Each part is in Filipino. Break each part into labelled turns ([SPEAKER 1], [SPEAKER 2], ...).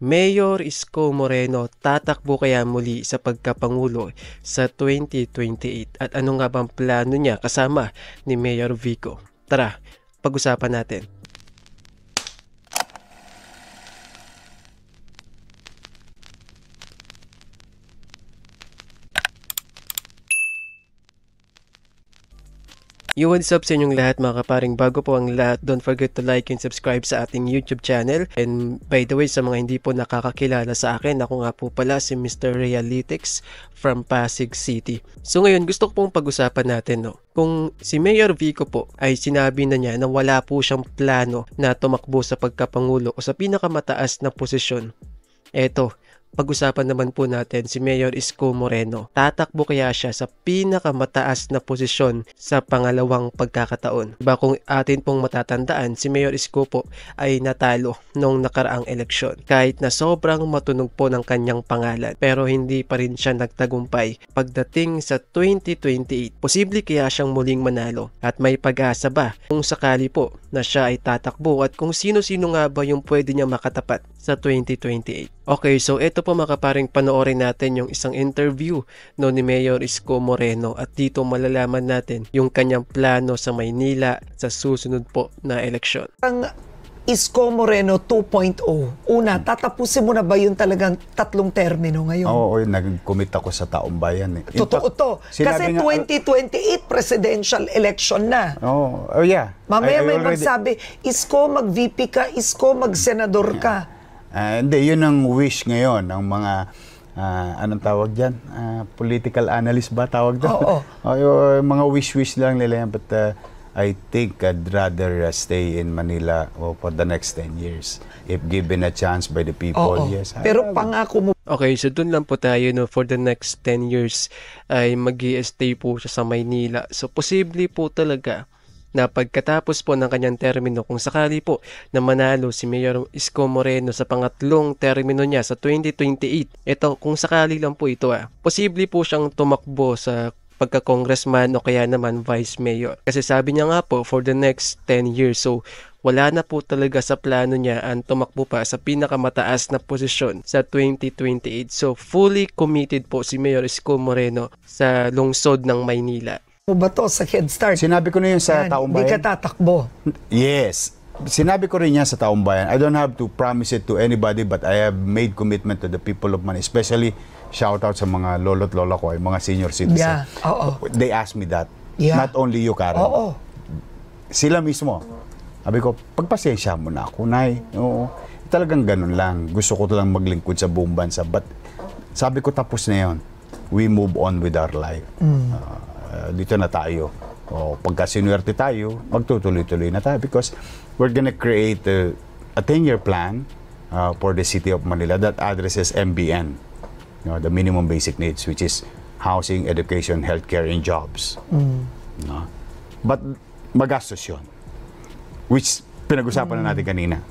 [SPEAKER 1] Mayor Isko Moreno tatakbo kaya muli sa pagkapangulo sa 2028 at ano nga bang plano niya kasama ni Mayor Vico? Tara, pag-usapan natin. What's up sa inyong lahat mga kaparing? Bago po ang lahat, don't forget to like and subscribe sa ating YouTube channel. And by the way, sa mga hindi po nakakakilala sa akin, ako nga po pala si Mr. Realytics from Pasig City. So ngayon, gusto ko pong pag-usapan natin kung si Mayor Vico po ay sinabi na niya na wala po siyang plano na tumakbo sa pagkapangulo o sa pinakamataas na posisyon. Eto, pag-usapan naman po natin si Mayor Isko Moreno. Tatakbo kaya siya sa pinakamataas na posisyon sa pangalawang pagkakataon? Diba kung atin pong matatandaan, si Mayor Isko po ay natalo nung nakaraang eleksyon. Kahit na sobrang matunog po ng kanyang pangalan, pero hindi pa rin siya nagtagumpay. Pagdating sa 2028, posible kaya siyang muling manalo? At may pag-asa ba kung sakali po na siya ay tatakbo at kung sino-sino nga ba yung pwede niya makatapat sa 2028? Okay, so ito po makaparing panoorin natin yung isang interview ni Mayor Isko Moreno at dito malalaman natin yung kanyang plano sa Maynila sa susunod po na eleksyon.
[SPEAKER 2] Ang Isko Moreno 2.0, una, tatapusin mo na ba yung talagang 3 termino ngayon?
[SPEAKER 3] Oo, nag-commit ako sa taong bayan.
[SPEAKER 2] Totoo to. Kasi 2028 presidential election na.
[SPEAKER 3] Oh, yeah.
[SPEAKER 2] Mamaya may magsabi, Isko mag-VP ka, Isko mag-senador ka.
[SPEAKER 3] Hindi, yun ang wish ngayon ng mga, anong tawag dyan? Political analyst ba tawag dyan?
[SPEAKER 2] Oo.
[SPEAKER 3] Mga wish-wish lang nila yan. But I think I'd rather stay in Manila for the next 10 years. If given a chance by the people, yes.
[SPEAKER 2] Pero pangako mo.
[SPEAKER 1] Okay, so dun lang po tayo for the next 10 years ay mag-i-stay po siya sa Maynila. So posible po talaga na pagkatapos po ng kanyang termino, kung sakali po na manalo si Mayor Isko Moreno sa pangatlong termino niya sa 2028, ito kung sakali lang po ito posible po siyang tumakbo sa pagka-congressman o kaya naman vice mayor. Kasi sabi niya nga po for the next 10 years, so wala na po talaga sa plano niya ang tumakbo pa sa pinakamataas na posisyon sa 2028. So fully committed po si Mayor Isko Moreno sa lungsod ng Maynila.
[SPEAKER 2] Mo ba to sa Head Start?
[SPEAKER 3] Sinabi ko na yun sa taong bayan.
[SPEAKER 2] Hindi ka tatakbo.
[SPEAKER 3] Yes. Sinabi ko rin yan sa taong bayan. I don't have to promise it to anybody, but I have made commitment to the people of Manila. Especially, shout out sa mga lolo't lola ko, mga senior citizens.
[SPEAKER 2] Yeah, oo.
[SPEAKER 3] They asked me that.
[SPEAKER 2] Yeah.
[SPEAKER 3] Not only you, Karen.
[SPEAKER 2] Oo.
[SPEAKER 3] Sila mismo. Sabi ko, pagpasensya mo na ako, Nay. Oo. Talagang ganun lang. Gusto ko lang maglingkod sa buong bansa. But sabi ko, tapos na yun. We move on with our life. Dito na tayo. Pagka sinuwerte tayo, magtutuloy-tuloy na tayo because we're gonna create a 10-year plan for the city of Manila that addresses MBN, the minimum basic needs, which is housing, education, healthcare, and jobs. But magastos yun, which pinag-usapan na natin kanina.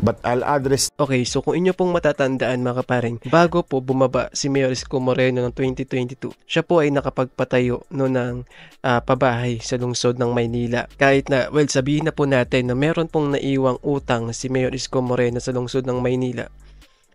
[SPEAKER 3] But I'll address.
[SPEAKER 1] Okay, so kung inyo pong matatandaan mga kaparing, bago po bumaba si Mayor Isko Moreno ng 2022, siya po ay nakapagpatayo ng pabahay sa lungsod ng Maynila. Kahit na, well, sabihin na po natin na meron pong naiwang utang si Mayor Isko Moreno sa lungsod ng Maynila,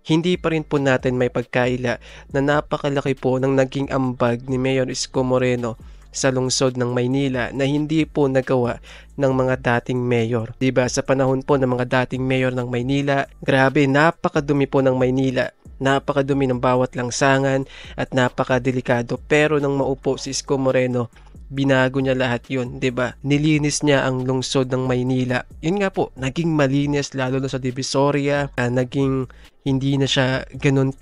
[SPEAKER 1] hindi pa rin po natin may pagkaila na napakalaki po ng naging ambag ni Mayor Isko Moreno sa lungsod ng Maynila na hindi po nagawa ng mga dating mayor. Diba, sa panahon po ng mga dating mayor ng Maynila, grabe, napakadumi po ng Maynila. Napakadumi ng bawat langsangan at napakadelikado. Pero nang maupo si Isko Moreno, binago niya lahat yun, diba? Nilinis niya ang lungsod ng Maynila. Yun nga po, naging malinis lalo na sa Divisoria, naging hindi na siya ganun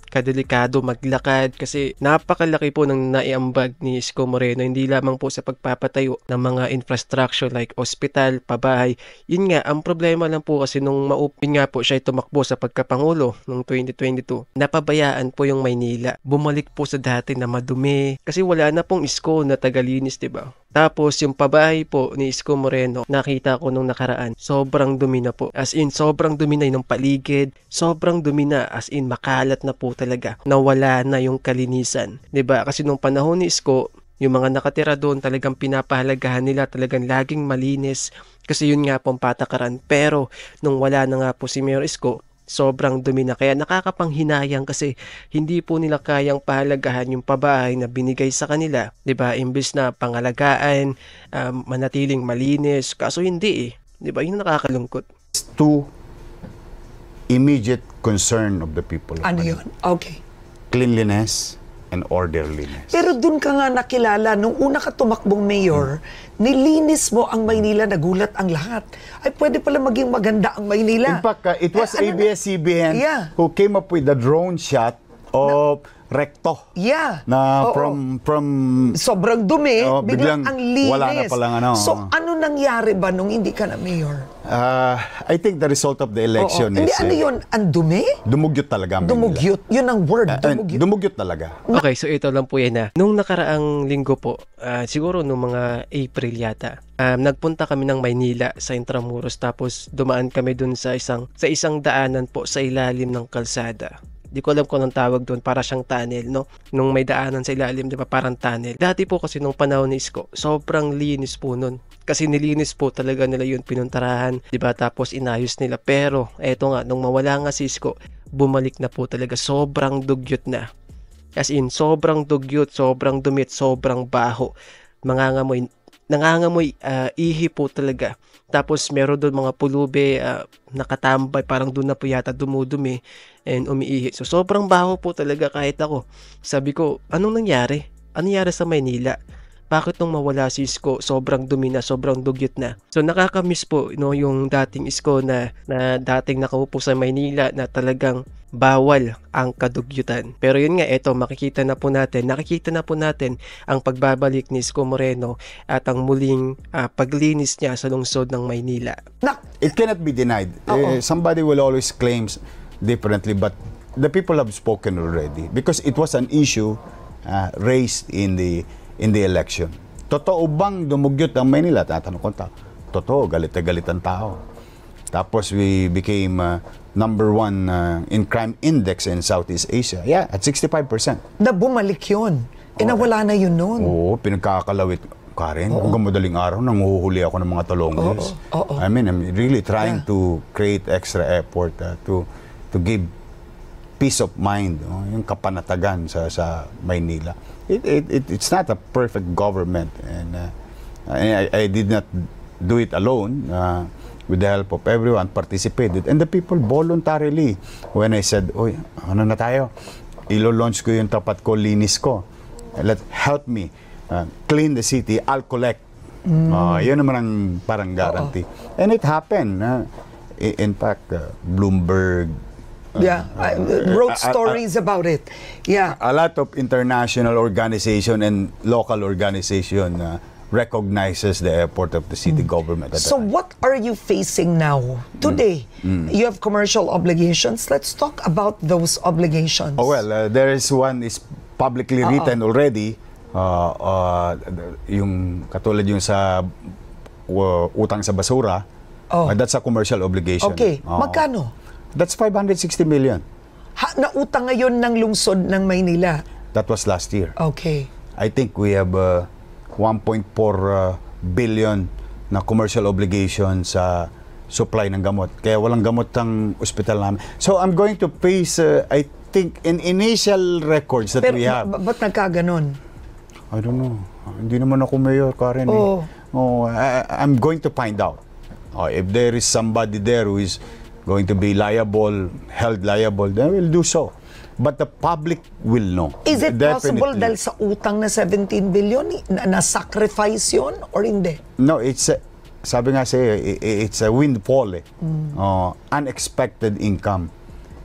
[SPEAKER 1] kadelikado maglakad kasi napakalaki po ng naiambag ni Isko Moreno, hindi lamang po sa pagpapatayo ng mga infrastructure like hospital, pabahay. Yun nga, ang problema lang po kasi nung maupin nga po siya tumakbo sa pagkapangulo noong 2022, napabayaan po yung Maynila. Bumalik po sa dati na madumi kasi wala na pong Isko na tagalinis, diba? Tapos yung pabahay po ni Isko Moreno, nakita ko nung nakaraan, sobrang dumi na po. As in, sobrang dumi na yung paligid, sobrang dumi na, as in, makalat na po talaga. Nawala na yung kalinisan. 'Di ba? Kasi nung panahon ni Isko, yung mga nakatira doon talagang pinapahalagahan nila, talagang laging malinis. Kasi yun nga pong patakaran. Pero nung wala na nga po si Mayor Isko, sobrang dumi na. Kaya nakakapanghinayang kasi hindi po nila kayang pahalagahan yung pabahay na binigay sa kanila. 'Di ba? Imbes na pangalagaan, manatiling malinis. Kaso hindi eh. 'Di ba? Yun ang nakakalungkot.
[SPEAKER 3] Two immediate concern of the people of
[SPEAKER 2] Ano
[SPEAKER 3] Manila.
[SPEAKER 2] yun? Okay.
[SPEAKER 3] Cleanliness and orderliness.
[SPEAKER 2] Pero dun ka nga nakilala, nung una ka tumakbong mayor, nilinis mo ang Maynila, nagulat ang lahat. Ay, pwede pala maging maganda ang Maynila.
[SPEAKER 3] In fact, it was
[SPEAKER 2] Eh, ano
[SPEAKER 3] ABS-CBN
[SPEAKER 2] Yeah.
[SPEAKER 3] who came up with the drone shot of Recto.
[SPEAKER 2] Yeah.
[SPEAKER 3] Na
[SPEAKER 2] Oo.
[SPEAKER 3] from
[SPEAKER 2] Sobrang dumi,
[SPEAKER 3] Oh,
[SPEAKER 2] biglang
[SPEAKER 3] biglang
[SPEAKER 2] ang linis.
[SPEAKER 3] wala na palang ano.
[SPEAKER 2] So, ano nangyari ba nung hindi ka na mayor?
[SPEAKER 3] I think the result of the election
[SPEAKER 2] Oo. Hindi,
[SPEAKER 3] is
[SPEAKER 2] ano yun? Ang dumi?
[SPEAKER 3] dumugyot talaga ang Manila.
[SPEAKER 2] Dumugyot. Yun ang word, dumugyot.
[SPEAKER 3] Dumugyot talaga.
[SPEAKER 1] Okay, so ito lang po yan na. Nung nakaraang linggo po, siguro nung mga April yata, nagpunta kami ng Maynila sa Intramuros tapos dumaan kami dun sa isang daanan po sa ilalim ng kalsada. Di ko alam kung anong tawag doon, para siyang tunnel, no? Nung may daanan sa ilalim, di ba, parang tunnel. Dati po kasi nung panahon ni Isko, sobrang linis po nun. Kasi nilinis po talaga nila yun, pinuntarahan, di ba? Tapos inayos nila. Pero, eto nga, nung mawala nga si Isko, bumalik na po talaga. Sobrang dugyot na. As in, sobrang dugyot, sobrang dumit, sobrang baho. Nangangamoy, ihi po talaga. Tapos meron doon mga pulube, nakatambay, parang doon na po yata dumudumi and umiihi. So sobrang baho po talaga kahit ako. Sabi ko, anong nangyari? Anong nangyari sa Maynila? Bakit nung mawala si Isko, sobrang dumi na, sobrang dugyot na? So nakakamiss po yung dating Isko na dating nakaupo sa Maynila na talagang bawal ang kadugyutan. Pero yun nga, nakikita na po natin ang pagbabalik ni Isko Moreno at ang muling paglinis niya sa lungsod ng Maynila.
[SPEAKER 3] It cannot be denied. Somebody will always claim differently, but the people have spoken already because it was an issue raised in the election. Totoo bang dumugyot ang Maynila? Tatanong ko, totoo, galit na galit ang tao. Tapos we became number 1 in crime index in Southeast Asia. Yeah, at 65%.
[SPEAKER 2] Na bumalik yun. Nawala na yun noon.
[SPEAKER 3] Oo, pinagkakalawit. Karen, hanggang madaling araw, nanguhuli ako ng mga talongers. I mean, I'm really trying to create extra effort to give peace of mind, yung kapanatagan sa Maynila. It's not a perfect government, and I did not do it alone. With the help of everyone, participated, and the people voluntarily. When I said, "Oy, ano na tayo? Ilo-launch ko yung tapat ko, linis ko. Help me clean the city. I'll collect." Yun naman ang parang guarantee. And it happened. In fact, Bloomberg.
[SPEAKER 2] Wrote stories about it. Yeah.
[SPEAKER 3] A lot of international organization and local organization recognizes the effort of the city government.
[SPEAKER 2] So what are you facing now? Today, you have commercial obligations. Let's talk about those obligations.
[SPEAKER 3] Oh, well, there is one is publicly written already. Yung katulad yung sa utang sa basura. That's a commercial obligation.
[SPEAKER 2] Okay. Magkano?
[SPEAKER 3] That's 560 million.
[SPEAKER 2] Nautang ngayon ng lungsod ng Maynila.
[SPEAKER 3] That was last year.
[SPEAKER 2] Okay.
[SPEAKER 3] I think we have 1.4 billion na commercial obligation sa supply ng gamot. Kaya walang gamot ang ospital namin. So I'm going to face, I think, in initial records that we have.
[SPEAKER 2] Ba't nagkaganon?
[SPEAKER 3] I don't know. Hindi naman ako mayor, Karen. I'm going to find out. If there is somebody there who is going to be liable, held liable, then we'll do so. But the public will know.
[SPEAKER 2] Is it possible
[SPEAKER 3] Definitely.
[SPEAKER 2] dahil sa utang na 17 billion, na-sacrifice yun or hindi?
[SPEAKER 3] No, sabi nga sa'yo, it's a windfall. Unexpected income.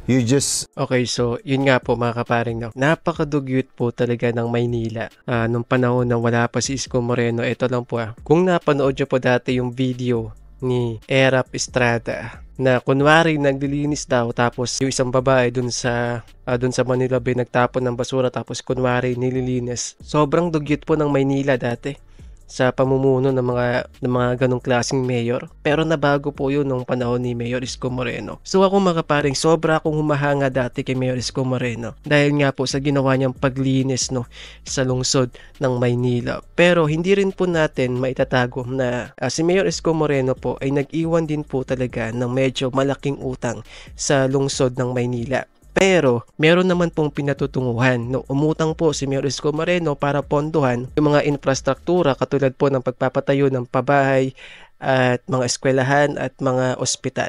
[SPEAKER 3] You just...
[SPEAKER 1] Okay, so yun nga po mga kaparing, napakadugyot po talaga ng Maynila. Nung panahon na wala pa si Isko Moreno, ito lang po kung napanood nyo po dati yung video ni Erap Estrada na kunwari naglilinis daw tapos yung isang babae dun sa Manila Bay nagtapon ng basura tapos kunwari nililinis. Sobrang dugyot po ng Maynila dati. sa pamumuno ng mga ganong klaseng mayor. Pero nabago po yun nung panahon ni Mayor Isko Moreno. So ako mga kaparing, sobra akong humahanga dati kay Mayor Isko Moreno dahil nga po sa ginawa niyang paglinis sa lungsod ng Maynila. Pero hindi rin po natin maitatago na si Mayor Isko Moreno po ay nag-iwan din po talaga ng medyo malaking utang sa lungsod ng Maynila. Pero meron naman pong pinatutunguhan. Umutang po si Mayor Isko Moreno para pondohan yung mga infrastruktura katulad po ng pagpapatayo ng pabahay at mga eskwelahan at mga ospital.